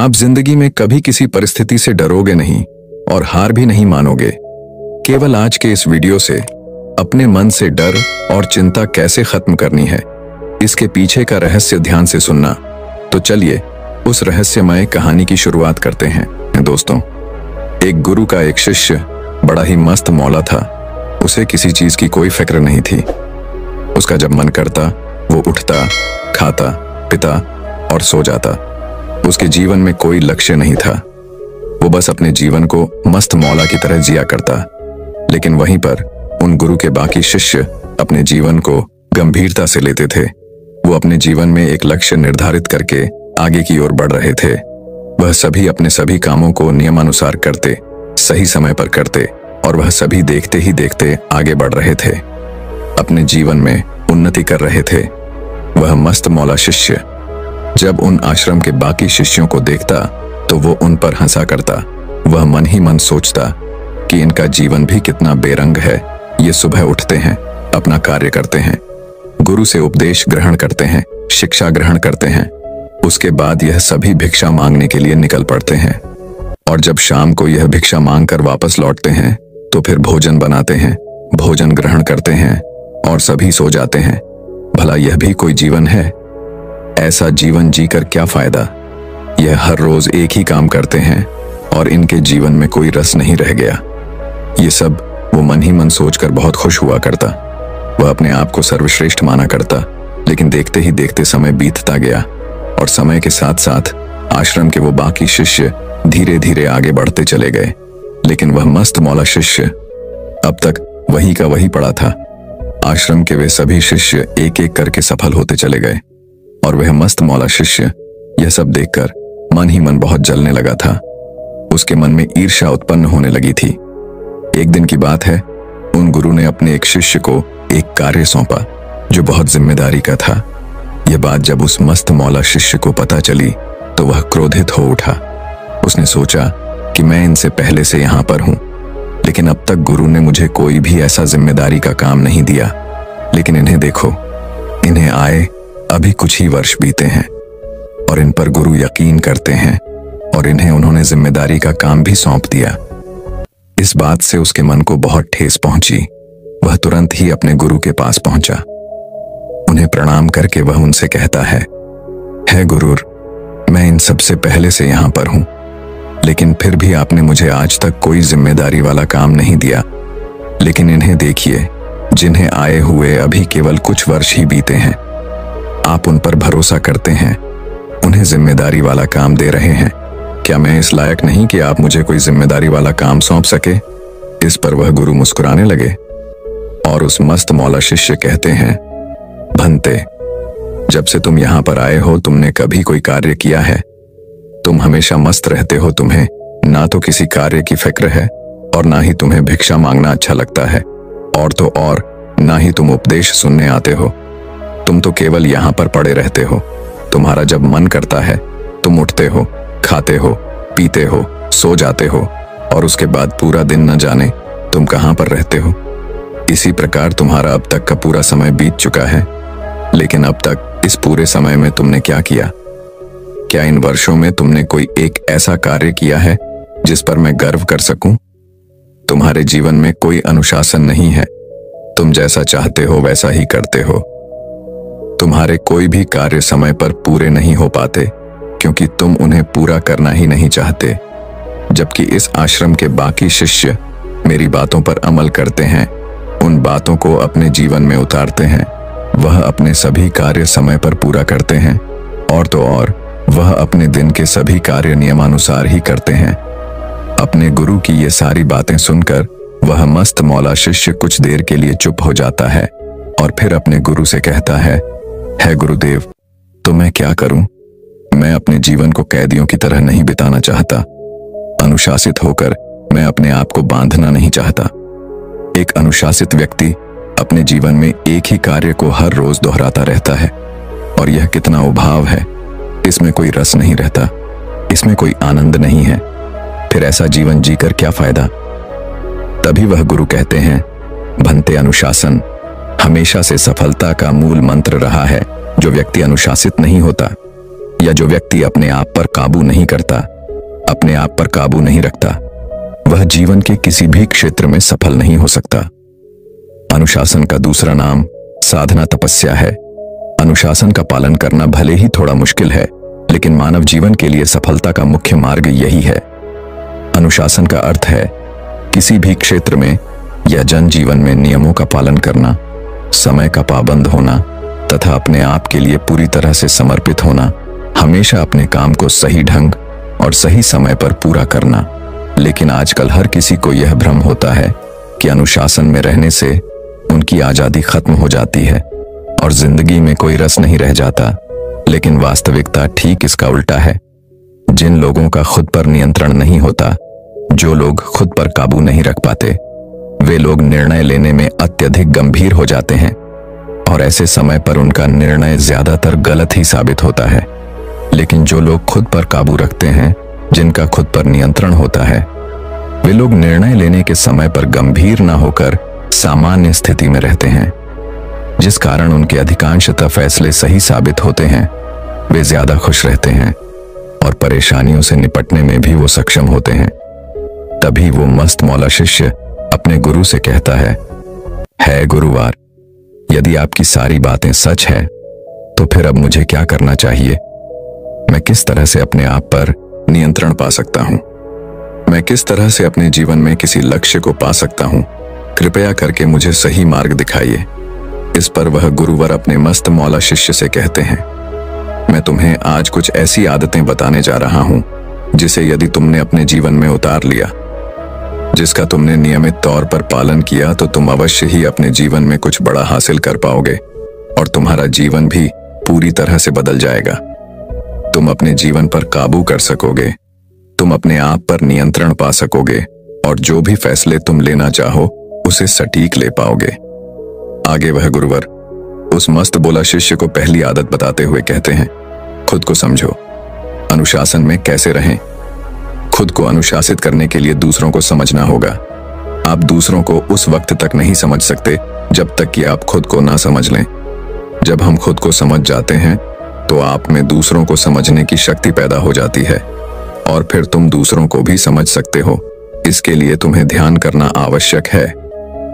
आप जिंदगी में कभी किसी परिस्थिति से डरोगे नहीं और हार भी नहीं मानोगे। केवल आज के इस वीडियो से अपने मन से डर और चिंता कैसे खत्म करनी है, इसके पीछे का रहस्य ध्यान से सुनना। तो चलिए उस रहस्यमय कहानी की शुरुआत करते हैं। दोस्तों, एक गुरु का एक शिष्य बड़ा ही मस्त मौला था। उसे किसी चीज की कोई फिक्र नहीं थी। उसका जब मन करता वो उठता, खाता, पीता और सो जाता। उसके जीवन में कोई लक्ष्य नहीं था। वो बस अपने जीवन को मस्त मौला की तरह जिया करता। लेकिन वहीं पर उन गुरु के बाकी शिष्य अपने जीवन को गंभीरता से लेते थे। वो अपने जीवन में एक लक्ष्य निर्धारित करके आगे की ओर बढ़ रहे थे। वह सभी अपने सभी कामों को नियमानुसार करते, सही समय पर करते और वह सभी देखते ही देखते आगे बढ़ रहे थे, अपने जीवन में उन्नति कर रहे थे। वह मस्त मौला शिष्य जब उन आश्रम के बाकी शिष्यों को देखता तो वो उन पर हंसा करता। वह मन ही मन सोचता कि इनका जीवन भी कितना बेरंग है। ये सुबह उठते हैं, अपना कार्य करते हैं, गुरु से उपदेश ग्रहण करते हैं, शिक्षा ग्रहण करते हैं। उसके बाद यह सभी भिक्षा मांगने के लिए निकल पड़ते हैं और जब शाम को यह भिक्षा मांग कर वापस लौटते हैं तो फिर भोजन बनाते हैं, भोजन ग्रहण करते हैं और सभी सो जाते हैं। भला यह भी कोई जीवन है? ऐसा जीवन जीकर क्या फायदा? यह हर रोज एक ही काम करते हैं और इनके जीवन में कोई रस नहीं रह गया। ये सब वो मन ही मन सोचकर बहुत खुश हुआ करता। वह अपने आप को सर्वश्रेष्ठ माना करता। लेकिन देखते ही देखते समय बीतता गया और समय के साथ साथ आश्रम के वो बाकी शिष्य धीरे धीरे आगे बढ़ते चले गए। लेकिन वह मस्त मौला शिष्य अब तक वही का वही पड़ा था। आश्रम के वे सभी शिष्य एक एक करके सफल होते चले गए और वह मस्त मौला शिष्य यह सब देखकर मन ही मन बहुत जलने लगा था। उसके मन में ईर्ष्या उत्पन्न होने लगी थी। एक दिन की बात है, उन गुरु ने अपने एक शिष्य को एक कार्य सौंपा जो बहुत जिम्मेदारी का था। यह बात जब उस मस्त मौला शिष्य को पता चली तो वह क्रोधित हो उठा। उसने सोचा कि मैं इनसे पहले से यहां पर हूं, लेकिन अब तक गुरु ने मुझे कोई भी ऐसा जिम्मेदारी का काम नहीं दिया। लेकिन इन्हें देखो, इन्हें आए अभी कुछ ही वर्ष बीते हैं और इन पर गुरु यकीन करते हैं और इन्हें उन्होंने जिम्मेदारी का काम भी सौंप दिया। इस बात से उसके मन को बहुत ठेस पहुंची। वह तुरंत ही अपने गुरु के पास पहुंचा। उन्हें प्रणाम करके वह उनसे कहता है गुरुर, मैं इन सबसे पहले से यहां पर हूं, लेकिन फिर भी आपने मुझे आज तक कोई जिम्मेदारी वाला काम नहीं दिया। लेकिन इन्हें देखिए, जिन्हें आए हुए अभी केवल कुछ वर्ष ही बीते हैं। आप उन पर भरोसा करते हैं, उन्हें जिम्मेदारी वाला काम दे रहे हैं। क्या मैं इस लायक नहीं कि आप मुझे कोई जिम्मेदारी वाला काम सौंप सके? इस पर वह गुरु मुस्कुराने लगे और उस मस्त मौला शिष्य कहते हैं, भंते, जब से तुम यहां पर आए हो तुमने कभी कोई कार्य किया है? तुम हमेशा मस्त रहते हो। तुम्हें ना तो किसी कार्य की फिक्र है और ना ही तुम्हें भिक्षा मांगना अच्छा लगता है, और तो और ना ही तुम उपदेश सुनने आते हो। तुम तो केवल यहां पर पड़े रहते हो। तुम्हारा जब मन करता है तुम उठते हो, खाते हो, पीते हो, सो जाते हो और उसके बाद पूरा दिन न जाने तुम कहां पर रहते हो। इसी प्रकार तुम्हारा अब तक का पूरा समय बीत चुका है। लेकिन अब तक इस पूरे समय में तुमने क्या किया? क्या इन वर्षों में तुमने कोई एक ऐसा कार्य किया है जिस पर मैं गर्व कर सकूं? तुम्हारे जीवन में कोई अनुशासन नहीं है। तुम जैसा चाहते हो वैसा ही करते हो। तुम्हारे कोई भी कार्य समय पर पूरे नहीं हो पाते क्योंकि तुम उन्हें पूरा करना ही नहीं चाहते। जबकि इस आश्रम के बाकी शिष्य मेरी बातों पर अमल करते हैं, उन बातों को अपने जीवन में उतारते हैं। वह अपने सभी कार्य समय पर पूरा करते हैं और तो और वह अपने दिन के सभी कार्य नियमानुसार ही करते हैं। अपने गुरु की ये सारी बातें सुनकर वह मस्त मौला शिष्य कुछ देर के लिए चुप हो जाता है और फिर अपने गुरु से कहता है गुरुदेव, तो मैं क्या करूं? मैं अपने जीवन को कैदियों की तरह नहीं बिताना चाहता। अनुशासित होकर मैं अपने आप को बांधना नहीं चाहता। एक अनुशासित व्यक्ति अपने जीवन में एक ही कार्य को हर रोज दोहराता रहता है और यह कितना उभाव है। इसमें कोई रस नहीं रहता, इसमें कोई आनंद नहीं है। फिर ऐसा जीवन जीकर क्या फायदा? तभी वह गुरु कहते हैं, भंते, अनुशासन हमेशा से सफलता का मूल मंत्र रहा है। जो व्यक्ति अनुशासित नहीं होता या जो व्यक्ति अपने आप पर काबू नहीं करता, अपने आप पर काबू नहीं रखता, वह जीवन के किसी भी क्षेत्र में सफल नहीं हो सकता। अनुशासन का दूसरा नाम साधना तपस्या है। अनुशासन का पालन करना भले ही थोड़ा मुश्किल है, लेकिन मानव जीवन के लिए सफलता का मुख्य मार्ग यही है। अनुशासन का अर्थ है किसी भी क्षेत्र में या जनजीवन में नियमों का पालन करना, समय का पाबंद होना तथा अपने आप के लिए पूरी तरह से समर्पित होना, हमेशा अपने काम को सही ढंग और सही समय पर पूरा करना। लेकिन आजकल हर किसी को यह भ्रम होता है कि अनुशासन में रहने से उनकी आजादी खत्म हो जाती है और जिंदगी में कोई रस नहीं रह जाता। लेकिन वास्तविकता ठीक इसका उल्टा है। जिन लोगों का खुद पर नियंत्रण नहीं होता, जो लोग खुद पर काबू नहीं रख पाते, वे लोग निर्णय लेने में अत्यधिक गंभीर हो जाते हैं और ऐसे समय पर उनका निर्णय ज्यादातर गलत ही साबित होता है। लेकिन जो लोग खुद पर काबू रखते हैं, जिनका खुद पर नियंत्रण होता है, वे लोग निर्णय लेने के समय पर गंभीर न होकर सामान्य स्थिति में रहते हैं, जिस कारण उनके अधिकांशतः फैसले सही साबित होते हैं। वे ज्यादा खुश रहते हैं और परेशानियों से निपटने में भी वो सक्षम होते हैं। तभी वो मस्त मौला शिष्य अपने गुरु से कहता है गुरुवार, यदि आपकी सारी बातें सच है तो फिर अब मुझे क्या करना चाहिए? मैं किस तरह से अपने आप पर नियंत्रण पा सकता हूं? मैं किस तरह से अपने जीवन में किसी लक्ष्य को पा सकता हूं? कृपया करके मुझे सही मार्ग दिखाइए। इस पर वह गुरुवर अपने मस्त मौला शिष्य से कहते हैं, मैं तुम्हें आज कुछ ऐसी आदतें बताने जा रहा हूं जिसे यदि तुमने अपने जीवन में उतार लिया, जिसका तुमने नियमित तौर पर पालन किया, तो तुम अवश्य ही अपने जीवन में कुछ बड़ा हासिल कर पाओगे और तुम्हारा जीवन भी पूरी तरह से बदल जाएगा। तुम अपने जीवन पर काबू कर सकोगे, तुम अपने आप पर नियंत्रण पा सकोगे और जो भी फैसले तुम लेना चाहो उसे सटीक ले पाओगे। आगे वह गुरुवर उस मस्त बोला शिष्य को पहली आदत बताते हुए कहते हैं, खुद को समझो। अनुशासन में कैसे रहें? खुद को अनुशासित करने के लिए दूसरों को समझना होगा। आप दूसरों को उस वक्त तक नहीं समझ सकते जब तक कि आप खुद को ना समझ लें। जब हम खुद को समझ जाते हैं तो आप में दूसरों को समझने की शक्ति पैदा हो जाती है और फिर तुम दूसरों को भी समझ सकते हो। इसके लिए तुम्हें ध्यान करना आवश्यक है।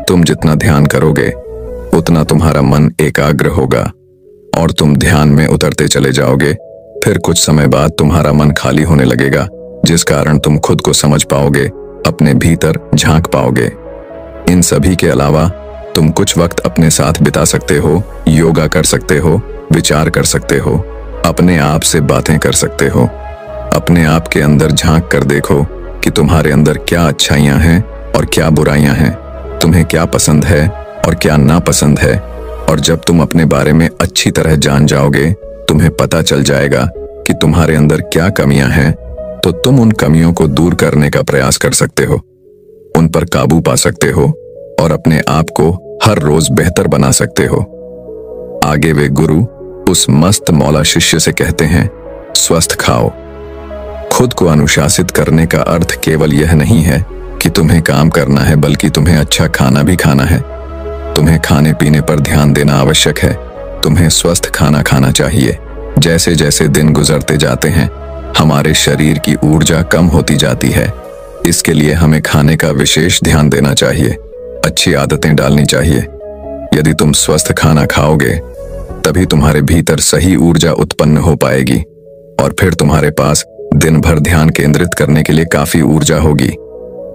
तुम जितना ध्यान करोगे उतना तुम्हारा मन एकाग्र होगा और तुम ध्यान में उतरते चले जाओगे। फिर कुछ समय बाद तुम्हारा मन खाली होने लगेगा, जिस कारण तुम खुद को समझ पाओगे, अपने भीतर झांक पाओगे। इन सभी के अलावा तुम कुछ वक्त अपने साथ बिता सकते हो, योगा कर सकते हो, विचार कर सकते हो, अपने आप से बातें कर सकते हो। अपने आप के अंदर झांक कर देखो कि तुम्हारे अंदर क्या अच्छाइयां हैं और क्या बुराइयां हैं, तुम्हें क्या पसंद है और क्या नापसंद है। और जब तुम अपने बारे में अच्छी तरह जान जाओगे, तुम्हें पता चल जाएगा कि तुम्हारे अंदर क्या कमियां हैं, तो तुम उन कमियों को दूर करने का प्रयास कर सकते हो, उन पर काबू पा सकते हो और अपने आप को हर रोज बेहतर बना सकते हो। आगे वे गुरु उस मस्त मौला शिष्य से कहते हैं, स्वस्थ खाओ। खुद को अनुशासित करने का अर्थ केवल यह नहीं है कि तुम्हें काम करना है, बल्कि तुम्हें अच्छा खाना भी खाना है। तुम्हें खाने पीने पर ध्यान देना आवश्यक है। तुम्हें स्वस्थ खाना खाना चाहिए। जैसे जैसे दिन गुजरते जाते हैं, हमारे शरीर की ऊर्जा कम होती जाती है। इसके लिए हमें खाने का विशेष ध्यान देना चाहिए, अच्छी आदतें डालनी चाहिए। यदि तुम स्वस्थ खाना खाओगे, तभी तुम्हारे भीतर सही ऊर्जा उत्पन्न हो पाएगी और फिर तुम्हारे पास दिन भर ध्यान केंद्रित करने के लिए काफी ऊर्जा होगी,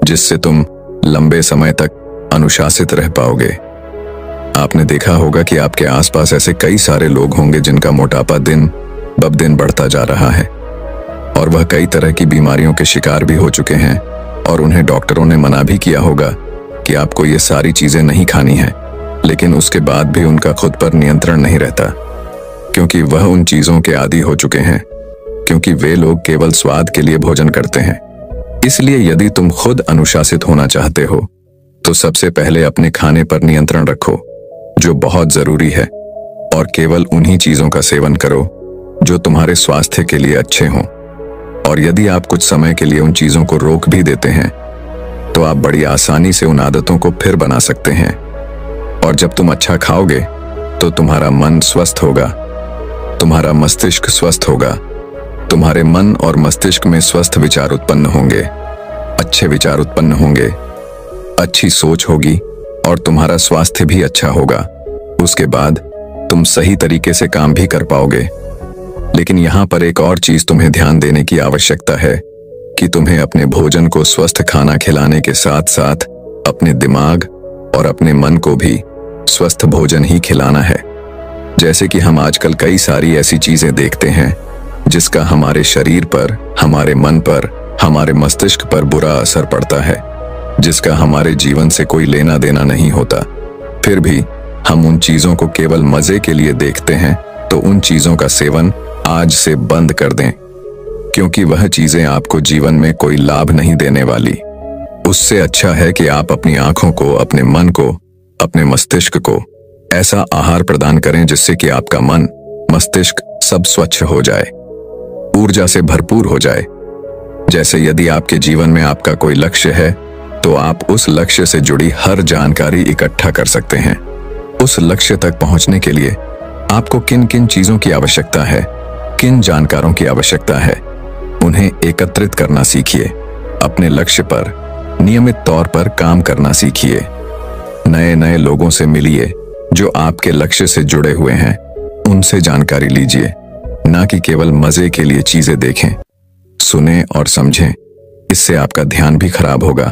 जिससे तुम लंबे समय तक अनुशासित रह पाओगे। आपने देखा होगा कि आपके आसपास ऐसे कई सारे लोग होंगे जिनका मोटापा दिन ब दिन बढ़ता जा रहा है और वह कई तरह की बीमारियों के शिकार भी हो चुके हैं और उन्हें डॉक्टरों ने मना भी किया होगा कि आपको ये सारी चीजें नहीं खानी है, लेकिन उसके बाद भी उनका खुद पर नियंत्रण नहीं रहता, क्योंकि वह उन चीजों के आदी हो चुके हैं, क्योंकि वे लोग केवल स्वाद के लिए भोजन करते हैं। इसलिए यदि तुम खुद अनुशासित होना चाहते हो तो सबसे पहले अपने खाने पर नियंत्रण रखो, जो बहुत जरूरी है, और केवल उन्हीं चीजों का सेवन करो जो तुम्हारे स्वास्थ्य के लिए अच्छे हों। और यदि आप कुछ समय के लिए उन चीजों को रोक भी देते हैं तो आप बड़ी आसानी से उन आदतों को फिर बना सकते हैं। और जब तुम अच्छा खाओगे तो तुम्हारा मन स्वस्थ होगा, तुम्हारा मस्तिष्क स्वस्थ होगा तुम्हारे मन और मस्तिष्क में स्वस्थ विचार उत्पन्न होंगे, अच्छे विचार उत्पन्न होंगे, अच्छी सोच होगी और तुम्हारा स्वास्थ्य भी अच्छा होगा। उसके बाद तुम सही तरीके से काम भी कर पाओगे। लेकिन यहाँ पर एक और चीज तुम्हें ध्यान देने की आवश्यकता है कि तुम्हें अपने भोजन को स्वस्थ खाना खिलाने के साथ साथ अपने दिमाग और अपने मन को भी स्वस्थ भोजन ही खिलाना है। जैसे कि हम आजकल कई सारी ऐसी चीजें देखते हैं जिसका हमारे शरीर पर, हमारे मन पर, हमारे मस्तिष्क पर बुरा असर पड़ता है, जिसका हमारे जीवन से कोई लेना देना नहीं होता। फिर भी हम उन चीजों को केवल मजे के लिए देखते हैं, तो उन चीजों का सेवन आज से बंद कर दें, क्योंकि वह चीजें आपको जीवन में कोई लाभ नहीं देने वाली। उससे अच्छा है कि आप अपनी आंखों को, अपने मन को, अपने मस्तिष्क को ऐसा आहार प्रदान करें जिससे कि आपका मन, मस्तिष्क सब स्वच्छ हो जाए, ऊर्जा से भरपूर हो जाए। जैसे यदि आपके जीवन में आपका कोई लक्ष्य है तो आप उस लक्ष्य से जुड़ी हर जानकारी इकट्ठा कर सकते हैं। उस लक्ष्य तक पहुंचने के लिए आपको किन किन चीजों की आवश्यकता है, किन जानकारों की आवश्यकता है, उन्हें एकत्रित करना सीखिए। अपने लक्ष्य पर नियमित तौर पर काम करना सीखिए। नए नए लोगों से मिलिए जो आपके लक्ष्य से जुड़े हुए हैं, उनसे जानकारी लीजिए, ना कि केवल मजे के लिए चीजें देखें, सुने और समझें। इससे आपका ध्यान भी खराब होगा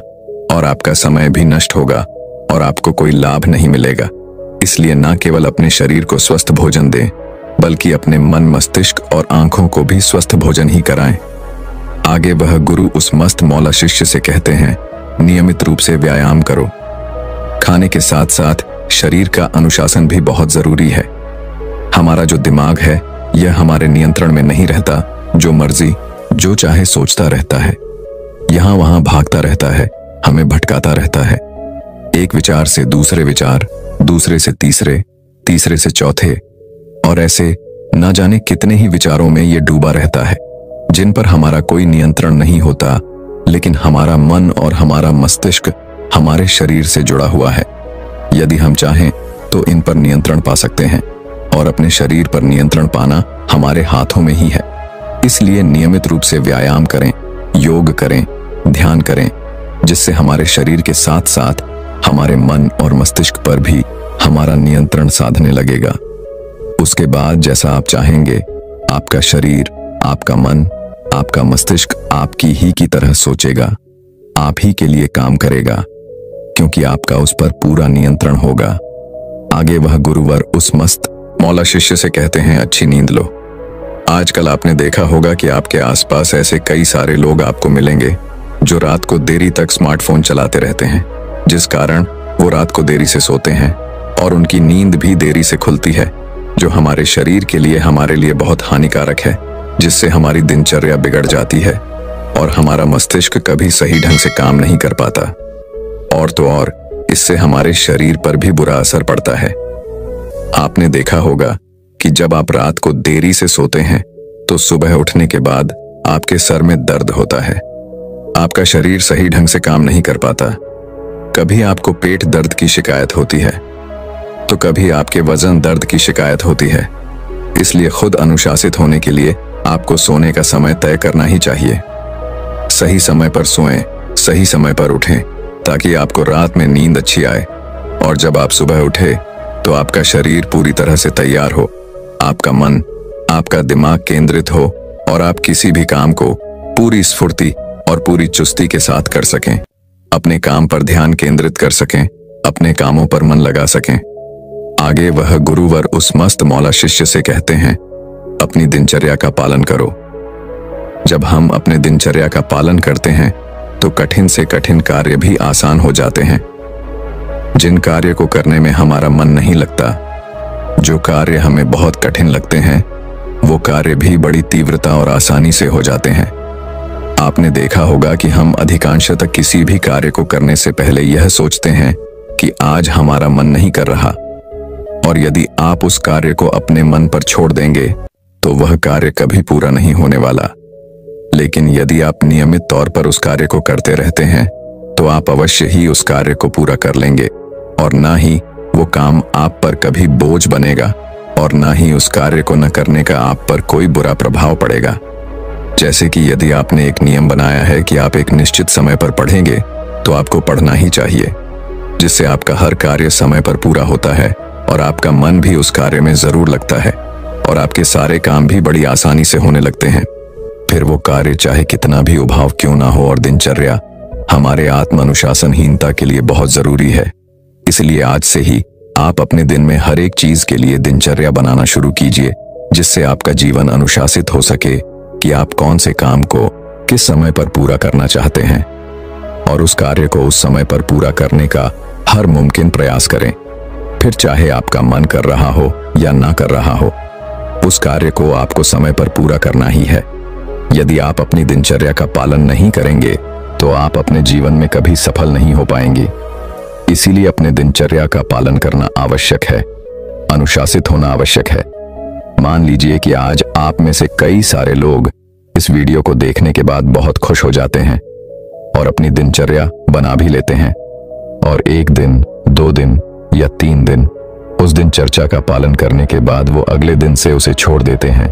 और आपका समय भी नष्ट होगा और आपको कोई लाभ नहीं मिलेगा। इसलिए ना केवल अपने शरीर को स्वस्थ भोजन दें, बल्कि अपने मन, मस्तिष्क और आंखों को भी स्वस्थ भोजन ही कराएं। आगे वह गुरु उस मस्त मौला शिष्य से कहते हैं, नियमित रूप से व्यायाम करो। खाने के साथ साथ शरीर का अनुशासन भी बहुत जरूरी है। हमारा जो दिमाग है यह हमारे नियंत्रण में नहीं रहता, जो मर्जी जो चाहे सोचता रहता है, यहां वहां भागता रहता है, हमें भटकाता रहता है। एक विचार से दूसरे विचार, दूसरे से तीसरे, तीसरे से चौथे, और ऐसे न जाने कितने ही विचारों में ये डूबा रहता है, जिन पर हमारा कोई नियंत्रण नहीं होता। लेकिन हमारा मन और हमारा मस्तिष्क हमारे शरीर से जुड़ा हुआ है। यदि हम चाहें तो इन पर नियंत्रण पा सकते हैं, और अपने शरीर पर नियंत्रण पाना हमारे हाथों में ही है। इसलिए नियमित रूप से व्यायाम करें, योग करें, ध्यान करें, जिससे हमारे शरीर के साथ साथ हमारे मन और मस्तिष्क पर भी हमारा नियंत्रण साधने लगेगा। उसके बाद जैसा आप चाहेंगे, आपका शरीर, आपका मन, आपका मस्तिष्क आपकी ही की तरह सोचेगा, आप ही के लिए काम करेगा, क्योंकि आपका उस पर पूरा नियंत्रण होगा। आगे वह गुरुवर उस मस्त मौला शिष्य से कहते हैं, अच्छी नींद लो। आजकल आपने देखा होगा कि आपके आसपास ऐसे कई सारे लोग आपको मिलेंगे जो रात को देरी तक स्मार्टफोन चलाते रहते हैं, जिस कारण वो रात को देरी से सोते हैं और उनकी नींद भी देरी से खुलती है, जो हमारे शरीर के लिए, हमारे लिए बहुत हानिकारक है, जिससे हमारी दिनचर्या बिगड़ जाती है और हमारा मस्तिष्क कभी सही ढंग से काम नहीं कर पाता। और तो और इससे हमारे शरीर पर भी बुरा असर पड़ता है। आपने देखा होगा कि जब आप रात को देरी से सोते हैं तो सुबह उठने के बाद आपके सर में दर्द होता है, आपका शरीर सही ढंग से काम नहीं कर पाता। कभी आपको पेट दर्द की शिकायत होती है, तो कभी आपके वजन दर्द की शिकायत होती है। इसलिए खुद अनुशासित होने के लिए आपको सोने का समय तय करना ही चाहिए। सही समय पर सोएं, सही समय पर उठें, ताकि आपको रात में नींद अच्छी आए और जब आप सुबह उठे तो आपका शरीर पूरी तरह से तैयार हो, आपका मन, आपका दिमाग केंद्रित हो और आप किसी भी काम को पूरी स्फूर्ति और पूरी चुस्ती के साथ कर सकें, अपने काम पर ध्यान केंद्रित कर सकें, अपने कामों पर मन लगा सकें। आगे वह गुरुवर उस मस्त मौला शिष्य से कहते हैं, अपनी दिनचर्या का पालन करो। जब हम अपने दिनचर्या का पालन करते हैं तो कठिन से कठिन कार्य भी आसान हो जाते हैं। जिन कार्य को करने में हमारा मन नहीं लगता, जो कार्य हमें बहुत कठिन लगते हैं, वो कार्य भी बड़ी तीव्रता और आसानी से हो जाते हैं। आपने देखा होगा कि हम अधिकांशतः किसी भी कार्य को करने से पहले यह सोचते हैं कि आज हमारा मन नहीं कर रहा, और यदि आप उस कार्य को अपने मन पर छोड़ देंगे तो वह कार्य कभी पूरा नहीं होने वाला। लेकिन यदि आप नियमित तौर पर उस कार्य को करते रहते हैं तो आप अवश्य ही उस कार्य को पूरा कर लेंगे, और ना ही वो काम आप पर कभी बोझ बनेगा और ना ही उस कार्य को न करने का आप पर कोई बुरा प्रभाव पड़ेगा। जैसे कि यदि आपने एक नियम बनाया है कि आप एक निश्चित समय पर पढ़ेंगे, तो आपको पढ़ना ही चाहिए, जिससे आपका हर कार्य समय पर पूरा होता है और आपका मन भी उस कार्य में जरूर लगता है और आपके सारे काम भी बड़ी आसानी से होने लगते हैं। फिर वो कार्य चाहे कितना भी उभाव क्यों ना हो। और दिनचर्या हमारे आत्म अनुशासनहीनता के लिए बहुत जरूरी है। इसलिए आज से ही आप अपने दिन में हर एक चीज के लिए दिनचर्या बनाना शुरू कीजिए, जिससे आपका जीवन अनुशासित हो सके कि आप कौन से काम को किस समय पर पूरा करना चाहते हैं और उस कार्य को उस समय पर पूरा करने का हर मुमकिन प्रयास करें। फिर चाहे आपका मन कर रहा हो या ना कर रहा हो, उस कार्य को आपको समय पर पूरा करना ही है। यदि आप अपनी दिनचर्या का पालन नहीं करेंगे तो आप अपने जीवन में कभी सफल नहीं हो पाएंगे। इसीलिए अपने दिनचर्या का पालन करना आवश्यक है, अनुशासित होना आवश्यक है। मान लीजिए कि आज आप में से कई सारे लोग इस वीडियो को देखने के बाद बहुत खुश हो जाते हैं और अपनी दिनचर्या बना भी लेते हैं, और 1 दिन, 2 दिन या 3 दिन उस दिनचर्या का पालन करने के बाद वो अगले दिन से उसे छोड़ देते हैं,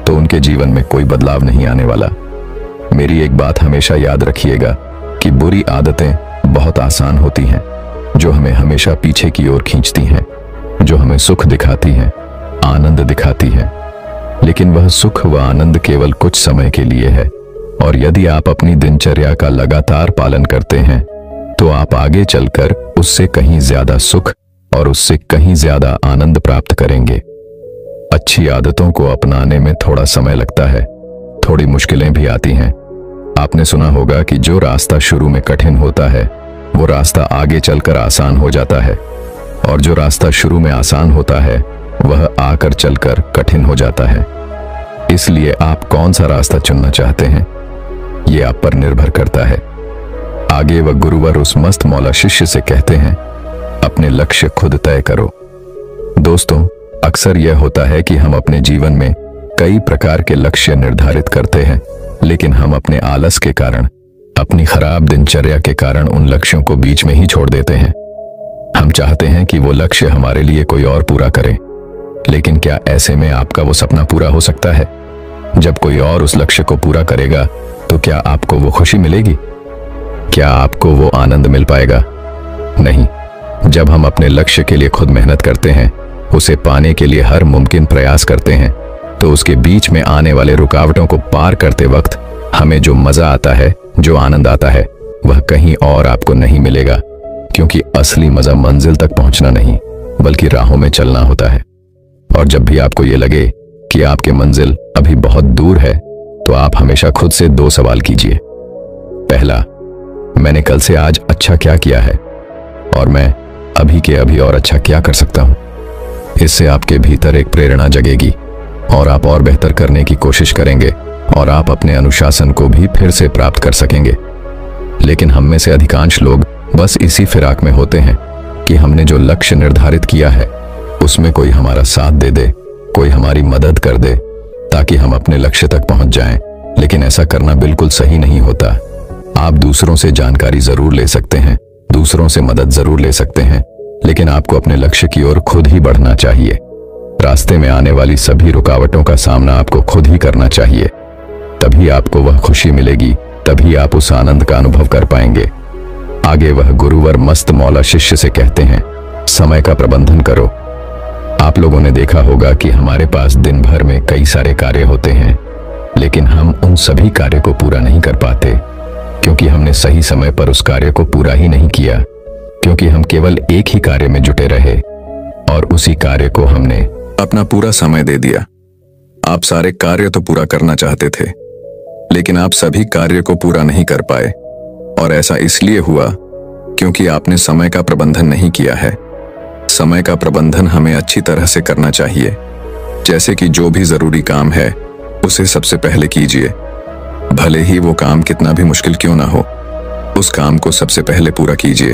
तो उनके जीवन में कोई बदलाव नहीं आने वाला। मेरी एक बात हमेशा याद रखिएगा कि बुरी आदतें बहुत आसान होती हैं, जो हमें हमेशा पीछे की ओर खींचती हैं, जो हमें सुख दिखाती हैं, आनंद दिखाती हैं, लेकिन वह सुख व आनंद केवल कुछ समय के लिए है। और यदि आप अपनी दिनचर्या का लगातार पालन करते हैं तो आप आगे चलकर उससे कहीं ज्यादा सुख और उससे कहीं ज्यादा आनंद प्राप्त करेंगे। अच्छी आदतों को अपनाने में थोड़ा समय लगता है, थोड़ी मुश्किलें भी आती हैं। आपने सुना होगा कि जो रास्ता शुरू में कठिन होता है वो रास्ता आगे चलकर आसान हो जाता है, और जो रास्ता शुरू में आसान होता है वह आकर चलकर कठिन हो जाता है। इसलिए आप कौन सा रास्ता चुनना चाहते हैं, ये आप पर निर्भर करता है। आगे वह गुरुवर उस मस्त मौला शिष्य से कहते हैं, अपने लक्ष्य खुद तय करो। दोस्तों, अक्सर यह होता है कि हम अपने जीवन में कई प्रकार के लक्ष्य निर्धारित करते हैं, लेकिन हम अपने आलस के कारण, अपनी खराब दिनचर्या के कारण उन लक्ष्यों को बीच में ही छोड़ देते हैं। हम चाहते हैं कि वो लक्ष्य हमारे लिए कोई और पूरा करे, लेकिन क्या ऐसे में आपका वो सपना पूरा हो सकता है? जब कोई और उस लक्ष्य को पूरा करेगा तो क्या आपको वो खुशी मिलेगी? क्या आपको वो आनंद मिल पाएगा? नहीं। जब हम अपने लक्ष्य के लिए खुद मेहनत करते हैं, उसे पाने के लिए हर मुमकिन प्रयास करते हैं, तो उसके बीच में आने वाले रुकावटों को पार करते वक्त हमें जो मजा आता है, जो आनंद आता है, वह कहीं और आपको नहीं मिलेगा, क्योंकि असली मजा मंजिल तक पहुंचना नहीं बल्कि राहों में चलना होता है। और जब भी आपको ये लगे कि आपकी मंजिल अभी बहुत दूर है, तो आप हमेशा खुद से 2 सवाल कीजिए। पहला, मैंने कल से आज अच्छा क्या किया है, और मैं अभी के अभी और अच्छा क्या कर सकता हूं। इससे आपके भीतर एक प्रेरणा जगेगी और आप और बेहतर करने की कोशिश करेंगे, और आप अपने अनुशासन को भी फिर से प्राप्त कर सकेंगे। लेकिन हम में से अधिकांश लोग बस इसी फिराक में होते हैं कि हमने जो लक्ष्य निर्धारित किया है उसमें कोई हमारा साथ दे दे, कोई हमारी मदद कर दे, ताकि हम अपने लक्ष्य तक पहुंच जाएं। लेकिन ऐसा करना बिल्कुल सही नहीं होता। आप दूसरों से जानकारी जरूर ले सकते हैं, दूसरों से मदद जरूर ले सकते हैं, लेकिन आपको अपने लक्ष्य की ओर खुद ही बढ़ना चाहिए। रास्ते में आने वाली सभी रुकावटों का सामना आपको खुद ही करना चाहिए। तभी आपको वह खुशी मिलेगी, तभी आप उस आनंद का अनुभव कर पाएंगे। आगे वह गुरुवर मस्त मौला शिष्य से कहते हैं, समय का प्रबंधन करो। आप लोगों ने देखा होगा कि हमारे पास दिन भर में कई सारे कार्य होते हैं, लेकिन हम उन सभी कार्य को पूरा नहीं कर पाते, क्योंकि हमने सही समय पर उस कार्य को पूरा ही नहीं किया, क्योंकि हम केवल एक ही कार्य में जुटे रहे और उसी कार्य को हमने अपना पूरा समय दे दिया। आप सारे कार्य तो पूरा करना चाहते थे, लेकिन आप सभी कार्य को पूरा नहीं कर पाए, और ऐसा इसलिए हुआ क्योंकि आपने समय का प्रबंधन नहीं किया है। समय का प्रबंधन हमें अच्छी तरह से करना चाहिए। जैसे कि जो भी जरूरी काम है उसे सबसे पहले कीजिए, भले ही वो काम कितना भी मुश्किल क्यों ना हो, उस काम को सबसे पहले पूरा कीजिए।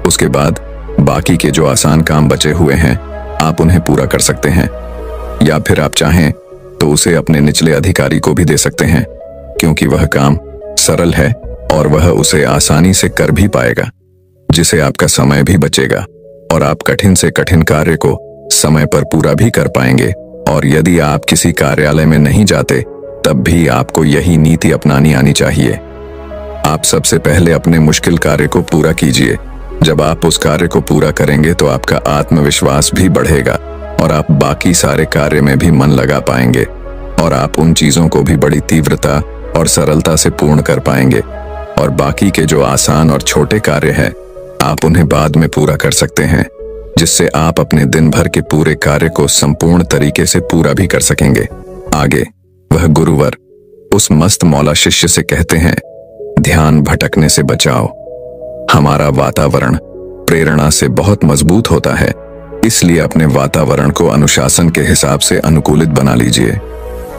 उसके बाद बाकी के जो आसान काम बचे हुए हैं आप उन्हें पूरा कर सकते हैं, या फिर आप चाहें तो उसे अपने निचले अधिकारी को भी दे सकते हैं, क्योंकि वह काम सरल है और वह उसे आसानी से कर भी पाएगा, जिससे आपका समय भी बचेगा और आप कठिन से कठिन कार्य को समय पर पूरा भी कर पाएंगे। और यदि आप किसी कार्यालय में नहीं जाते तब भी आपको यही नीति अपनानी आनी चाहिए। आप सबसे पहले अपने मुश्किल कार्य को पूरा कीजिए। जब आप उस कार्य को पूरा करेंगे तो आपका आत्मविश्वास भी बढ़ेगा और आप बाकी सारे कार्य में भी मन लगा पाएंगे और आप उन चीजों को भी बड़ी तीव्रता और सरलता से पूर्ण कर पाएंगे। और बाकी के जो आसान और छोटे कार्य हैं, आप उन्हें बाद में पूरा कर सकते हैं, जिससे आप अपने दिन भर के पूरे कार्य को संपूर्ण तरीके से पूरा भी कर सकेंगे। आगे वह गुरुवर उस मस्त मौला शिष्य से कहते हैं, ध्यान भटकने से बचाओ। हमारा वातावरण प्रेरणा से बहुत मजबूत होता है, इसलिए अपने वातावरण को अनुशासन के हिसाब से अनुकूलित बना लीजिए।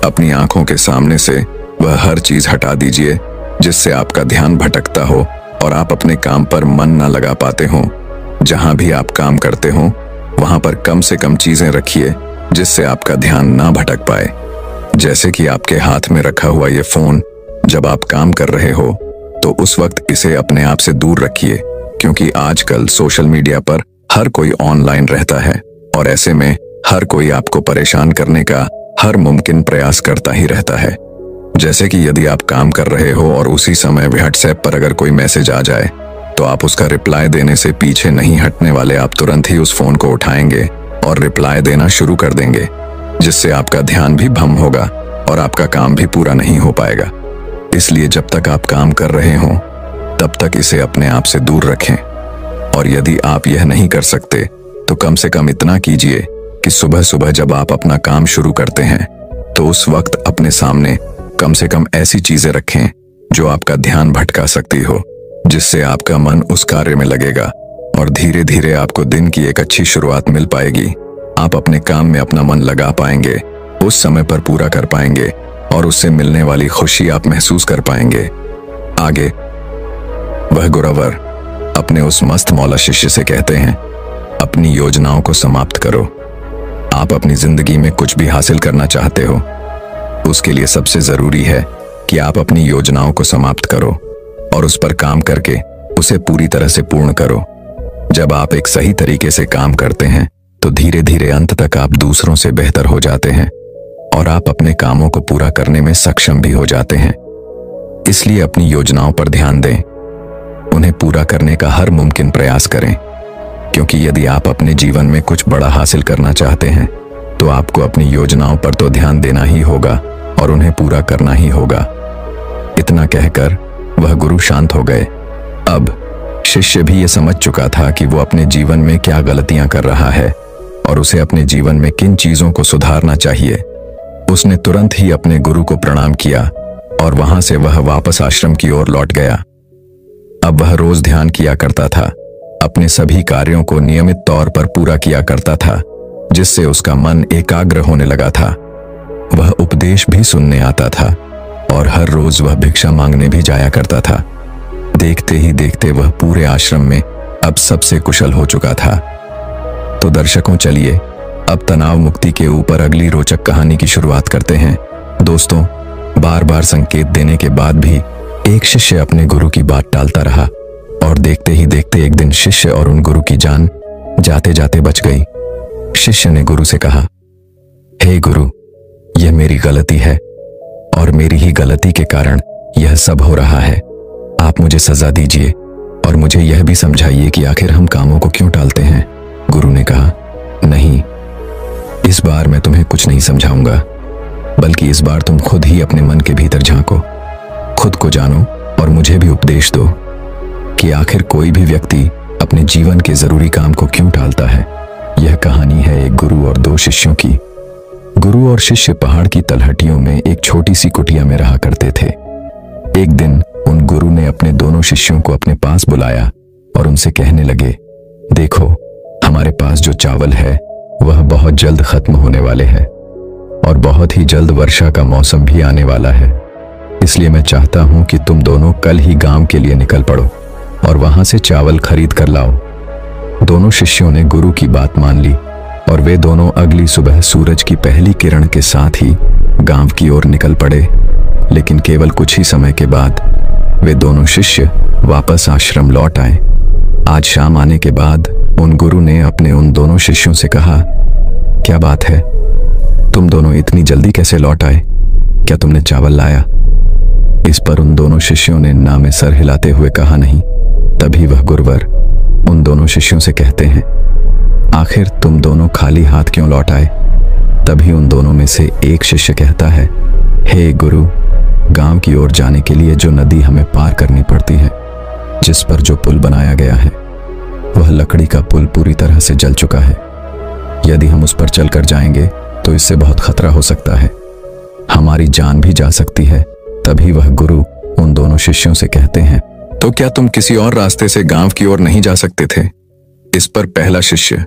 अपनी आंखों के सामने से वह हर चीज हटा दीजिए जिससे आपका ध्यान भटकता हो और आप अपने काम पर मन न लगा पाते हो। जहां भी आप काम करते हो वहां पर कम से कम चीजें रखिए जिससे आपका ध्यान ना भटक पाए। जैसे कि आपके हाथ में रखा हुआ ये फोन, जब आप काम कर रहे हो तो उस वक्त इसे अपने आप से दूर रखिए, क्योंकि आजकल सोशल मीडिया पर हर कोई ऑनलाइन रहता है और ऐसे में हर कोई आपको परेशान करने का हर मुमकिन प्रयास करता ही रहता है। जैसे कि यदि आप काम कर रहे हो और उसी समय व्हाट्सएप पर अगर कोई मैसेज आ जाए तो आप उसका रिप्लाई देने से पीछे नहीं हटने वाले, आप तुरंत ही उस फोन को उठाएंगे और रिप्लाई देना शुरू कर देंगे, जिससे आपका ध्यान भी भंग होगा और आपका काम भी पूरा नहीं हो पाएगा। इसलिए जब तक आप काम कर रहे हो तब तक इसे अपने आप से दूर रखें। और यदि आप यह नहीं कर सकते तो कम से कम इतना कीजिए कि सुबह सुबह जब आप अपना काम शुरू करते हैं तो उस वक्त अपने सामने कम से कम ऐसी चीजें रखें जो आपका ध्यान भटका सकती हो, जिससे आपका मन उस कार्य में लगेगा और धीरे धीरे आपको दिन की एक अच्छी शुरुआत मिल पाएगी। आप अपने काम में अपना मन लगा पाएंगे, उस समय पर पूरा कर पाएंगे और उससे मिलने वाली खुशी आप महसूस कर पाएंगे। आगे वह गुरुवर अपने उस मस्त मौला शिष्य से कहते हैं, अपनी योजनाओं को समाप्त करो। आप अपनी जिंदगी में कुछ भी हासिल करना चाहते हो, उसके लिए सबसे जरूरी है कि आप अपनी योजनाओं को समाप्त करो और उस पर काम करके उसे पूरी तरह से पूर्ण करो। जब आप एक सही तरीके से काम करते हैं तो धीरे धीरे अंत तक आप दूसरों से बेहतर हो जाते हैं और आप अपने कामों को पूरा करने में सक्षम भी हो जाते हैं। इसलिए अपनी योजनाओं पर ध्यान दें, उन्हें पूरा करने का हर मुमकिन प्रयास करें, क्योंकि यदि आप अपने जीवन में कुछ बड़ा हासिल करना चाहते हैं तो आपको अपनी योजनाओं पर तो ध्यान देना ही होगा और उन्हें पूरा करना ही होगा। इतना कहकर वह गुरु शांत हो गए। अब शिष्य भी ये समझ चुका था कि वो अपने जीवन में क्या गलतियां कर रहा है और उसे अपने जीवन में किन चीजों को सुधारना चाहिए। उसने तुरंत ही अपने गुरु को प्रणाम किया और वहां से वह वापस आश्रम की ओर लौट गया। अब वह रोज ध्यान किया करता था, अपने सभी कार्यों को नियमित तौर पर पूरा किया करता था, जिससे उसका मन एकाग्र होने लगा था। वह उपदेश भी सुनने आता था और हर रोज वह भिक्षा मांगने भी जाया करता था। देखते ही देखते वह पूरे आश्रम में अब सबसे कुशल हो चुका था। तो दर्शकों, चलिए अब तनाव मुक्ति के ऊपर अगली रोचक कहानी की शुरुआत करते हैं। दोस्तों, बार बार संकेत देने के बाद भी एक शिष्य अपने गुरु की बात टालता रहा और देखते ही देखते एक दिन शिष्य और उन गुरु की जान जाते जाते बच गई। शिष्य ने गुरु से कहा, हे गुरु, यह मेरी गलती है और मेरी ही गलती के कारण यह सब हो रहा है। आप मुझे सजा दीजिए और मुझे यह भी समझाइए कि आखिर हम कामों को क्यों टालते हैं। गुरु ने कहा, नहीं, इस बार मैं तुम्हें कुछ नहीं समझाऊंगा, बल्कि इस बार तुम खुद ही अपने मन के भीतर झांको, खुद को जानो और मुझे भी उपदेश दो कि आखिर कोई भी व्यक्ति अपने जीवन के जरूरी काम को क्यों टालता है। यह कहानी है एक गुरु और दो शिष्यों की। गुरु और शिष्य पहाड़ की तलहटियों में एक छोटी सी कुटिया में रहा करते थे। एक दिन उन गुरु ने अपने दोनों शिष्यों को अपने पास बुलाया और उनसे कहने लगे, देखो, हमारे पास जो चावल है वह बहुत जल्द खत्म होने वाले हैं और बहुत ही जल्द वर्षा का मौसम भी आने वाला है। इसलिए मैं चाहता हूं कि तुम दोनों कल ही गांव के लिए निकल पड़ो और वहां से चावल खरीद कर लाओ। दोनों शिष्यों ने गुरु की बात मान ली और वे दोनों अगली सुबह सूरज की पहली किरण के साथ ही गांव की ओर निकल पड़े। लेकिन केवल कुछ ही समय के बाद वे दोनों शिष्य वापस आश्रम लौट आए। आज शाम आने के बाद उन गुरु ने अपने उन दोनों शिष्यों से कहा, क्या बात है, तुम दोनों इतनी जल्दी कैसे लौट आए? क्या तुमने चावल लाया? इस पर उन दोनों शिष्यों ने ना में सर हिलाते हुए कहा नहीं। तभी वह गुरुवर उन दोनों शिष्यों से कहते हैं, आखिर तुम दोनों खाली हाथ क्यों लौट आए? तभी उन दोनों में से एक शिष्य कहता है, हे गुरु, गांव की ओर जाने के लिए जो नदी हमें पार करनी पड़ती है, जिस पर जो पुल बनाया गया है, वह लकड़ी का पुल पूरी तरह से जल चुका है। यदि हम उस पर चलकर जाएंगे तो इससे बहुत खतरा हो सकता है, हमारी जान भी जा सकती है। तभी वह गुरु उन दोनों शिष्यों से कहते हैं, तो क्या तुम किसी और रास्ते से गांव की ओर नहीं जा सकते थे? इस पर पहला शिष्य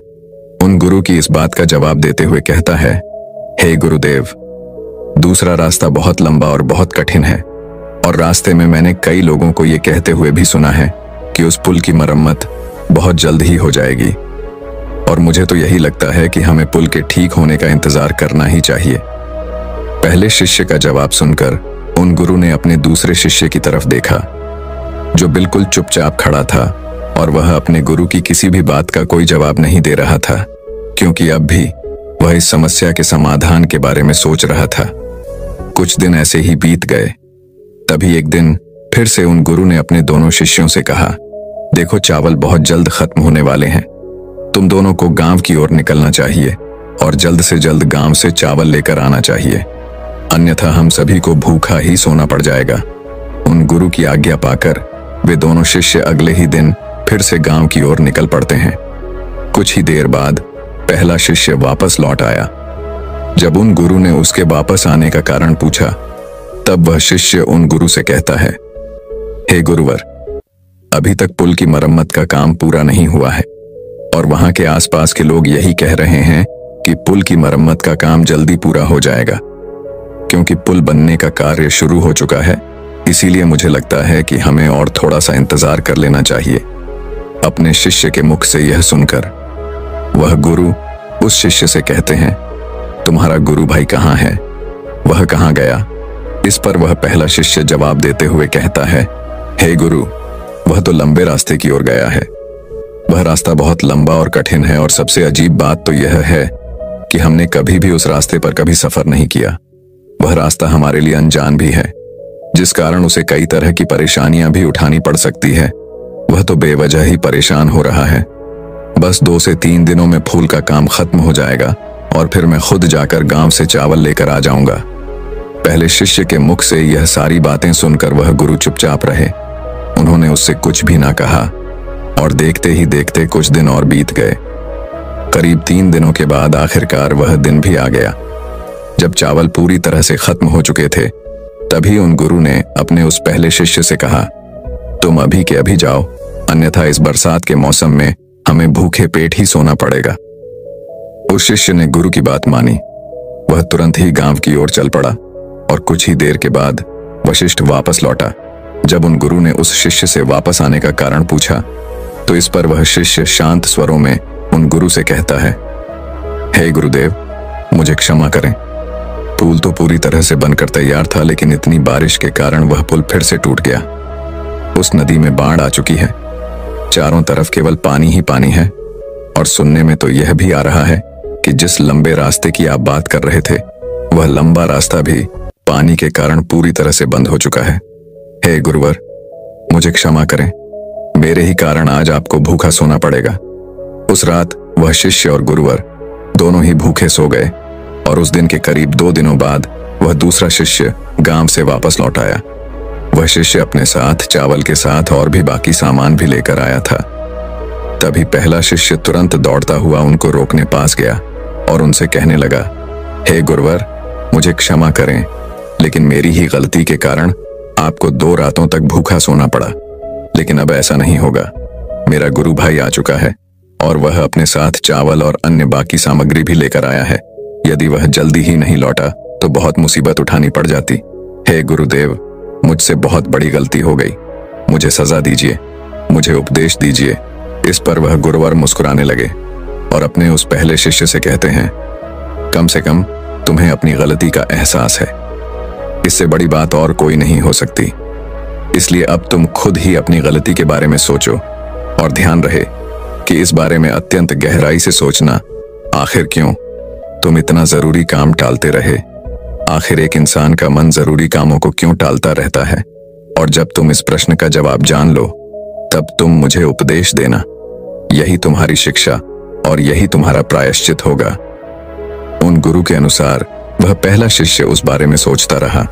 उन गुरु की इस बात का जवाब देते हुए कहता है, हे गुरुदेव, दूसरा रास्ता बहुत लंबा और बहुत कठिन है, और रास्ते में मैंने कई लोगों को यह कहते हुए भी सुना है कि उस पुल की मरम्मत बहुत जल्द ही हो जाएगी, और मुझे तो यही लगता है कि हमें पुल के ठीक होने का इंतजार करना ही चाहिए। पहले शिष्य का जवाब सुनकर उन गुरु ने अपने दूसरे शिष्य की तरफ देखा, जो बिल्कुल चुपचाप खड़ा था, और वह अपने गुरु की किसी भी बात का कोई जवाब नहीं दे रहा था, क्योंकि अब भी वह इस समस्या के समाधान के बारे में सोच रहा था। कुछ दिन ऐसे ही बीत गए। तभी एक दिन फिर से उन गुरु ने अपने दोनों शिष्यों से कहा, देखो, चावल बहुत जल्द खत्म होने वाले हैं, तुम दोनों को गांव की ओर निकलना चाहिए और जल्द से जल्द गांव से चावल लेकर आना चाहिए, अन्यथा हम सभी को भूखा ही सोना पड़ जाएगा। उन गुरु की आज्ञा पाकर वे दोनों शिष्य अगले ही दिन फिर से गांव की ओर निकल पड़ते हैं। कुछ ही देर बाद पहला शिष्य वापस लौट आया। जब उन गुरु ने उसके वापस आने का कारण पूछा, तब वह शिष्य उन गुरु से कहता है, हे गुरुवर, अभी तक पुल की मरम्मत का काम पूरा नहीं हुआ है, और वहां के आसपास के लोग यही कह रहे हैं कि पुल की मरम्मत का काम जल्दी पूरा हो जाएगा। क्योंकि पुल बनने का कार्य शुरू हो चुका है, इसीलिए मुझे लगता है कि हमें और थोड़ा सा इंतजार कर लेना चाहिए। अपने शिष्य के मुख से यह सुनकर वह गुरु उस शिष्य से कहते हैं, तुम्हारा गुरु भाई कहाँ है? वह कहाँ गया? इस पर वह पहला शिष्य जवाब देते हुए कहता है, हे गुरु, वह तो लंबे रास्ते की ओर गया है। वह रास्ता बहुत लंबा और कठिन है, और सबसे अजीब बात तो यह है कि हमने कभी भी उस रास्ते पर कभी सफर नहीं किया। वह रास्ता हमारे लिए अनजान भी है, जिस कारण उसे कई तरह की परेशानियां भी उठानी पड़ सकती है। वह तो बेवजह ही परेशान हो रहा है। बस 2 से 3 दिनों में फूल का काम खत्म हो जाएगा, और फिर मैं खुद जाकर गांव से चावल लेकर आ जाऊंगा। पहले शिष्य के मुख से यह सारी बातें सुनकर वह गुरु चुपचाप रहे। उन्होंने उससे कुछ भी ना कहा, और देखते ही देखते कुछ दिन और बीत गए। करीब 3 दिनों के बाद आखिरकार वह दिन भी आ गया जब चावल पूरी तरह से खत्म हो चुके थे। तभी उन गुरु ने अपने उस पहले शिष्य से कहा, तुम अभी के अभी जाओ, अन्यथा इस बरसात के मौसम में हमें भूखे पेट ही सोना पड़ेगा। उस शिष्य ने गुरु की बात मानी। वह तुरंत ही गांव की ओर चल पड़ा, और कुछ ही देर के बाद वशिष्ठ वापस लौटा। जब उन गुरु ने उस शिष्य से वापस आने का कारण पूछा, तो इस पर वह शिष्य शांत स्वरों में उन गुरु से कहता है, हे गुरुदेव, मुझे क्षमा करें। पुल तो पूरी तरह से बनकर तैयार था, लेकिन इतनी बारिश के कारण वह पुल फिर से टूट गया। उस नदी में बाढ़ आ चुकी है, चारों तरफ केवल पानी ही पानी है, और सुनने में तो यह भी आ रहा है कि जिस लंबे रास्ते की आप बात कर रहे थे, वह लंबा रास्ता भी पानी के कारण पूरी तरह से बंद हो चुका है। हे गुरुवर, मुझे क्षमा करें, मेरे ही कारण आज आपको भूखा सोना पड़ेगा। उस रात वह शिष्य और गुरुवर दोनों ही भूखे सो गए, और उस दिन के करीब 2 दिनों बाद वह दूसरा शिष्य गांव से वापस लौट आया। वह शिष्य अपने साथ चावल के साथ और भी बाकी सामान भी लेकर आया था। तभी पहला शिष्य तुरंत दौड़ता हुआ उनको रोकने पास गया और उनसे कहने लगा, हे गुरुवर, मुझे क्षमा करें, लेकिन मेरी ही गलती के कारण आपको 2 रातों तक भूखा सोना पड़ा। लेकिन अब ऐसा नहीं होगा। मेरा गुरु भाई आ चुका है, और वह अपने साथ चावल और अन्य बाकी सामग्री भी लेकर आया है। यदि वह जल्दी ही नहीं लौटा तो बहुत मुसीबत उठानी पड़ जाती। हे गुरुदेव, मुझसे बहुत बड़ी गलती हो गई, मुझे सजा दीजिए, मुझे उपदेश दीजिए। इस पर वह गुरुवर मुस्कुराने लगे और अपने उस पहले शिष्य से कहते हैं, कम से कम तुम्हें अपनी गलती का एहसास है, इससे बड़ी बात और कोई नहीं हो सकती। इसलिए अब तुम खुद ही अपनी गलती के बारे में सोचो, और ध्यान रहे कि इस बारे में अत्यंत गहराई से सोचना। आखिर क्यों तुम इतना जरूरी काम टालते रहे? आखिर एक इंसान का मन जरूरी कामों को क्यों टालता रहता है? और जब तुम इस प्रश्न का जवाब जान लो, तब तुम मुझे उपदेश देना। यही तुम्हारी शिक्षा और यही तुम्हारा प्रायश्चित होगा। उन गुरु के अनुसार वह पहला शिष्य उस बारे में सोचता रहा।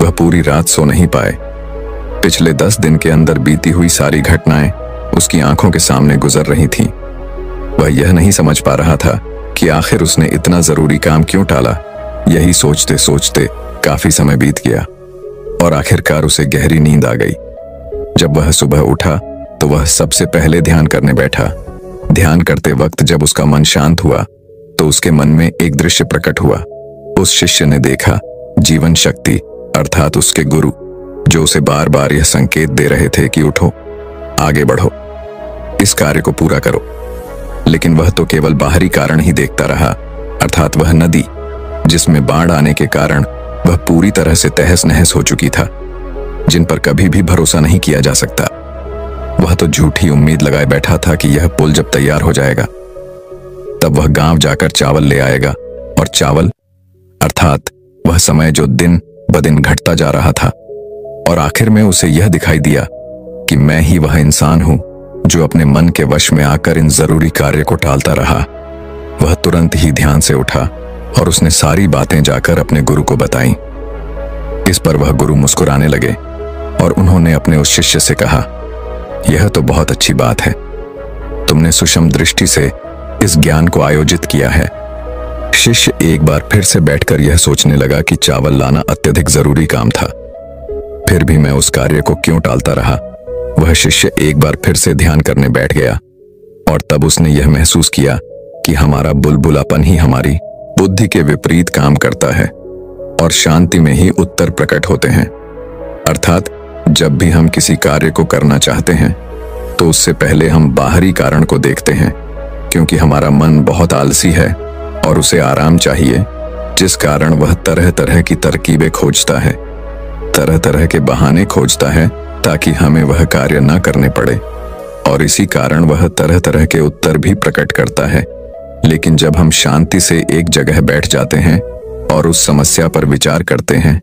वह पूरी रात सो नहीं पाए। पिछले 10 दिन के अंदर बीती हुई सारी घटनाएं उसकी आंखों के सामने गुजर रही थीं। वह यह नहीं समझ पा रहा था कि आखिर उसने इतना जरूरी काम क्यों टाला। यही सोचते सोचते काफी समय बीत गया और आखिरकार उसे गहरी नींद आ गई। जब वह सुबह उठा तो वह सबसे पहले ध्यान करने बैठा। ध्यान करते वक्त जब उसका मन शांत हुआ तो उसके मन में एक दृश्य प्रकट हुआ। उस शिष्य ने देखा जीवन शक्ति अर्थात उसके गुरु, जो उसे बार बार यह संकेत दे रहे थे कि उठो, आगे बढ़ो, इस कार्य को पूरा करो। लेकिन वह तो केवल बाहरी कारण ही देखता रहा, अर्थात वह नदी जिसमें बाढ़ आने के कारण वह पूरी तरह से तहस नहस हो चुकी था, जिन पर कभी भी भरोसा नहीं किया जा सकता। वह तो झूठी उम्मीद लगाए बैठा था कि यह पुल जब तैयार हो जाएगा तब वह गांव जाकर चावल ले आएगा, और चावल अर्थात वह समय जो दिन ब दिन घटता जा रहा था। और आखिर में उसे यह दिखाई दिया कि मैं ही वह इंसान हूं जो अपने मन के वश में आकर इन जरूरी कार्य को टालता रहा। वह तुरंत ही ध्यान से उठा और उसने सारी बातें जाकर अपने गुरु को बताईं। इस पर वह गुरु मुस्कुराने लगे और उन्होंने अपने उस शिष्य से कहा, यह तो बहुत अच्छी बात है, तुमने सूक्ष्म दृष्टि से इस ज्ञान को आयोजित किया है। शिष्य एक बार फिर से बैठकर यह सोचने लगा कि चावल लाना अत्यधिक जरूरी काम था, फिर भी मैं उस कार्य को क्यों टालता रहा। वह शिष्य एक बार फिर से ध्यान करने बैठ गया और तब उसने यह महसूस किया कि हमारा बुलबुलापन ही हमारी बुद्धि के विपरीत काम करता है और शांति में ही उत्तर प्रकट होते हैं। अर्थात जब भी हम किसी कार्य को करना चाहते हैं तो उससे पहले हम बाहरी कारण को देखते हैं, क्योंकि हमारा मन बहुत आलसी है और उसे आराम चाहिए, जिस कारण वह तरह तरह की तरकीबें खोजता है, तरह तरह के बहाने खोजता है ताकि हमें वह कार्य न करने पड़े, और इसी कारण वह तरह तरह के उत्तर भी प्रकट करता है। लेकिन जब हम शांति से एक जगह बैठ जाते हैं और उस समस्या पर विचार करते हैं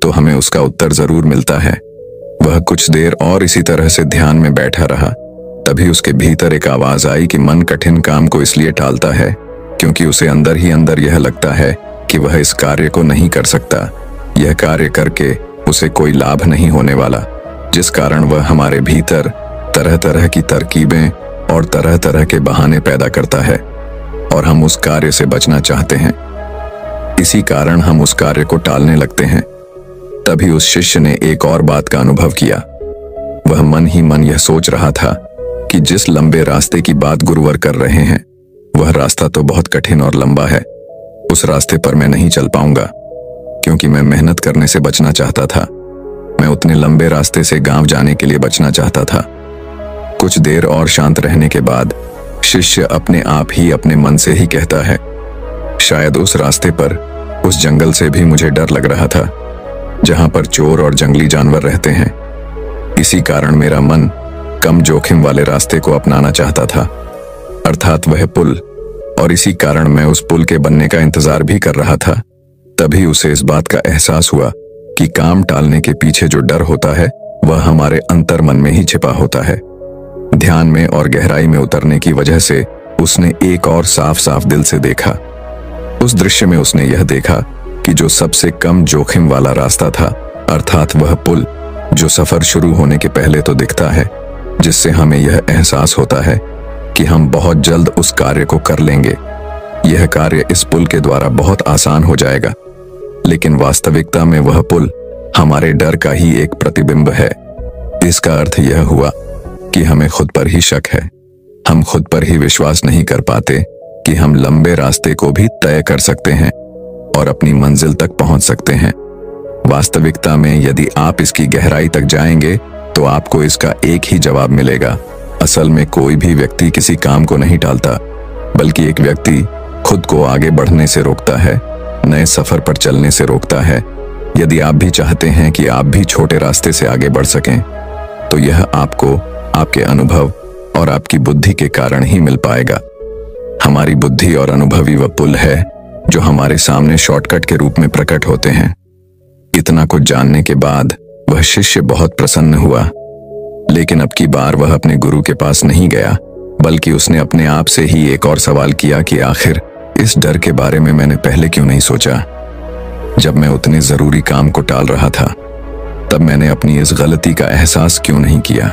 तो हमें उसका उत्तर जरूर मिलता है। वह कुछ देर और इसी तरह से ध्यान में बैठा रहा, तभी उसके भीतर एक आवाज आई कि मन कठिन काम को इसलिए टालता है क्योंकि उसे अंदर ही अंदर यह लगता है कि वह इस कार्य को नहीं कर सकता, यह कार्य करके उसे कोई लाभ नहीं होने वाला, जिस कारण वह हमारे भीतर तरह तरह की तरकीबें और तरह तरह के बहाने पैदा करता है और हम उस कार्य से बचना चाहते हैं। इसी कारण हम उस कार्य को टालने लगते हैं। तभी उस शिष्य ने एक और बात का अनुभव किया। वह मन ही मन यह सोच रहा था कि जिस लंबे रास्ते की बात गुरुवर कर रहे हैं वह रास्ता तो बहुत कठिन और लंबा है। उस रास्ते पर मैं नहीं चल पाऊंगा, क्योंकि मैं मेहनत करने से बचना चाहता था। मैं उतने लंबे रास्ते से गांव जाने के लिए बचना चाहता था। कुछ देर और शांत रहने के बाद शिष्य अपने आप ही अपने मन से ही कहता है, शायद उस रास्ते पर उस जंगल से भी मुझे डर लग रहा था जहां पर चोर और जंगली जानवर रहते हैं। इसी कारण मेरा मन कम जोखिम वाले रास्ते को अपनाना चाहता था, अर्थात वह पुल, और इसी कारण मैं उस पुल के बनने का इंतजार भी कर रहा था। तभी उसे इस बात का एहसास हुआ कि काम टालने के पीछे जो डर होता है वह हमारे अंतर मन में ही छिपा होता है। ध्यान में और गहराई में उतरने की वजह से उसने एक और साफ साफ दिल से देखा। उस दृश्य में उसने यह देखा कि जो सबसे कम जोखिम वाला रास्ता था, अर्थात वह पुल जो सफर शुरू होने के पहले तो दिखता है, जिससे हमें यह एहसास होता है कि हम बहुत जल्द उस कार्य को कर लेंगे, यह कार्य इस पुल के द्वारा बहुत आसान हो जाएगा। लेकिन वास्तविकता में वह पुल हमारे डर का ही एक प्रतिबिंब है। इसका अर्थ यह हुआ कि हमें खुद पर ही शक है। हम खुद पर ही विश्वास नहीं कर पाते कि हम लंबे रास्ते को भी तय कर सकते हैं और अपनी मंजिल तक पहुंच सकते हैं। वास्तविकता में यदि आप इसकी गहराई तक जाएंगे तो आपको इसका एक ही जवाब मिलेगा। असल में कोई भी व्यक्ति किसी काम को नहीं टालता, बल्कि एक व्यक्ति खुद को आगे बढ़ने से रोकता है, नए सफर पर चलने से रोकता है। यदि आप भी चाहते हैं कि आप भी छोटे रास्ते से आगे बढ़ सकें तो यह आपको आपके अनुभव और आपकी बुद्धि के कारण ही मिल पाएगा। हमारी बुद्धि और अनुभवी वह पुल है जो हमारे सामने शॉर्टकट के रूप में प्रकट होते हैं। इतना कुछ जानने के बाद वह शिष्य बहुत प्रसन्न हुआ, लेकिन अब की बार वह अपने गुरु के पास नहीं गया, बल्कि उसने अपने आप से ही एक और सवाल किया कि आखिर इस डर के बारे में मैंने पहले क्यों नहीं सोचा। जब मैं उतने जरूरी काम को टाल रहा था, तब मैंने अपनी इस गलती का एहसास क्यों नहीं किया।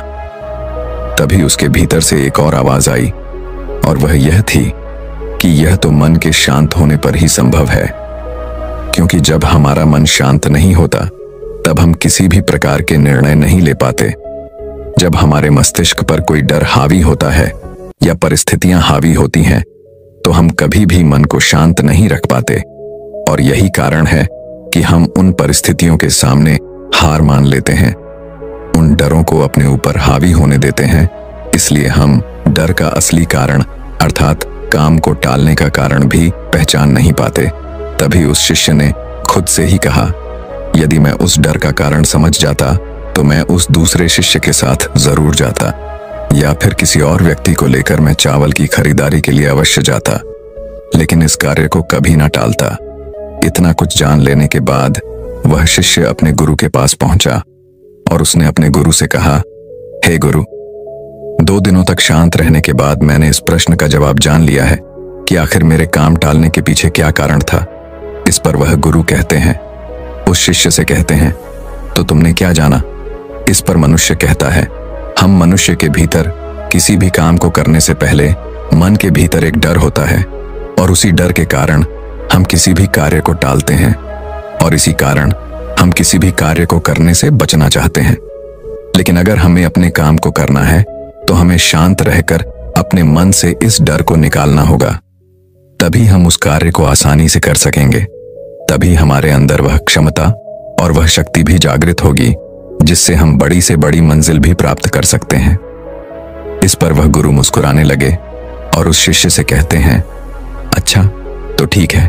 तभी उसके भीतर से एक और आवाज आई, और वह यह थी कि यह तो मन के शांत होने पर ही संभव है, क्योंकि जब हमारा मन शांत नहीं होता तब हम किसी भी प्रकार के निर्णय नहीं ले पाते। जब हमारे मस्तिष्क पर कोई डर हावी होता है या परिस्थितियां हावी होती हैं, तो हम कभी भी मन को शांत नहीं रख पाते, और यही कारण है कि हम उन परिस्थितियों के सामने हार मान लेते हैं, उन डरों को अपने ऊपर हावी होने देते हैं। इसलिए हम डर का असली कारण अर्थात काम को टालने का कारण भी पहचान नहीं पाते। तभी उस शिष्य ने खुद से ही कहा, यदि मैं उस डर का कारण समझ जाता तो मैं उस दूसरे शिष्य के साथ जरूर जाता, या फिर किसी और व्यक्ति को लेकर मैं चावल की खरीदारी के लिए अवश्य जाता, लेकिन इस कार्य को कभी ना टालता। इतना कुछ जान लेने के बाद वह शिष्य अपने गुरु के पास पहुंचा और उसने अपने गुरु से कहा, हे गुरु, 2 दिनों तक शांत रहने के बाद मैंने इस प्रश्न का जवाब जान लिया है कि आखिर मेरे काम टालने के पीछे क्या कारण था। इस पर वह गुरु कहते हैं, उस शिष्य से कहते हैं, तो तुमने क्या जाना। इस पर मनुष्य कहता है, हम मनुष्य के भीतर किसी भी काम को करने से पहले मन के भीतर एक डर होता है, और उसी डर के कारण हम किसी भी कार्य को टालते हैं, और इसी कारण हम किसी भी कार्य को करने से बचना चाहते हैं। लेकिन अगर हमें अपने काम को करना है तो हमें शांत रहकर अपने मन से इस डर को निकालना होगा, तभी हम उस कार्य को आसानी से कर सकेंगे। तभी हमारे अंदर वह क्षमता और वह शक्ति भी जागृत होगी जिससे हम बड़ी से बड़ी मंजिल भी प्राप्त कर सकते हैं। इस पर वह गुरु मुस्कुराने लगे और उस शिष्य से कहते हैं, अच्छा तो ठीक है,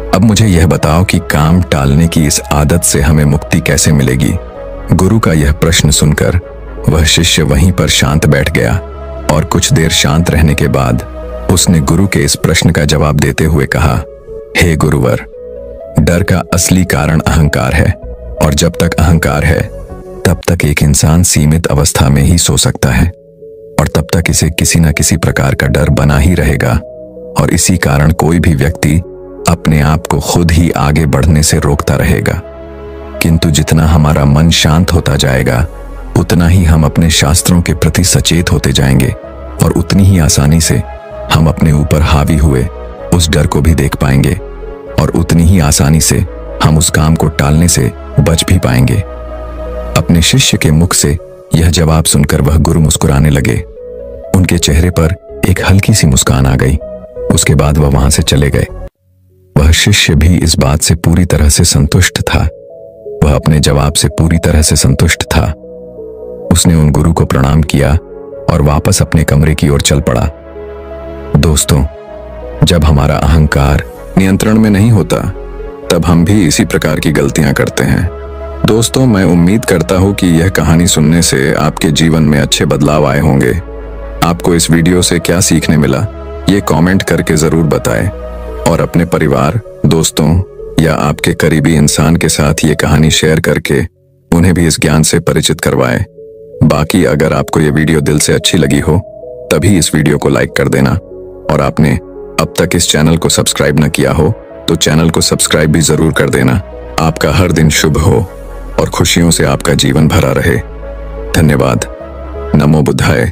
अब मुझे यह बताओ कि काम टालने की इस आदत से हमें मुक्ति कैसे मिलेगी। गुरु का यह प्रश्न सुनकर वह शिष्य वहीं पर शांत बैठ गया, और कुछ देर शांत रहने के बाद उसने गुरु के इस प्रश्न का जवाब देते हुए कहा, हे गुरुवर, डर का असली कारण अहंकार है, और जब तक अहंकार है तब तक एक इंसान सीमित अवस्था में ही सो सकता है, और तब तक इसे किसी न किसी प्रकार का डर बना ही रहेगा, और इसी कारण कोई भी व्यक्ति अपने आप को खुद ही आगे बढ़ने से रोकता रहेगा। किंतु जितना हमारा मन शांत होता जाएगा, उतना ही हम अपने शास्त्रों के प्रति सचेत होते जाएंगे, और उतनी ही आसानी से हम अपने ऊपर हावी हुए उस डर को भी देख पाएंगे, और उतनी ही आसानी से हम उस काम को टालने से बच भी पाएंगे। अपने शिष्य के मुख से यह जवाब सुनकर वह गुरु मुस्कुराने लगे। उनके चेहरे पर एक हल्की सी मुस्कान आ गई। उसके बाद वह वहां से चले गए। वह शिष्य भी इस बात से पूरी तरह से संतुष्ट था। वह अपने जवाब से पूरी तरह से संतुष्ट था। उसने उन गुरु को प्रणाम किया और वापस अपने कमरे की ओर चल पड़ा। दोस्तों, जब हमारा अहंकार नियंत्रण में नहीं होता, तब हम भी इसी प्रकार की गलतियां करते हैं। दोस्तों, मैं उम्मीद करता हूं कि यह कहानी सुनने से आपके जीवन में अच्छे बदलाव आए होंगे। आपको इस वीडियो से क्या सीखने मिला, ये कमेंट करके जरूर बताएं, और अपने परिवार, दोस्तों या आपके करीबी इंसान के साथ ये कहानी शेयर करके उन्हें भी इस ज्ञान से परिचित करवाएं। बाकी अगर आपको ये वीडियो दिल से अच्छी लगी हो, तभी इस वीडियो को लाइक कर देना, और आपने अब तक इस चैनल को सब्सक्राइब न किया हो तो चैनल को सब्सक्राइब भी जरूर कर देना। आपका हर दिन शुभ हो और खुशियों से आपका जीवन भरा रहे। धन्यवाद। नमो बुद्धाय।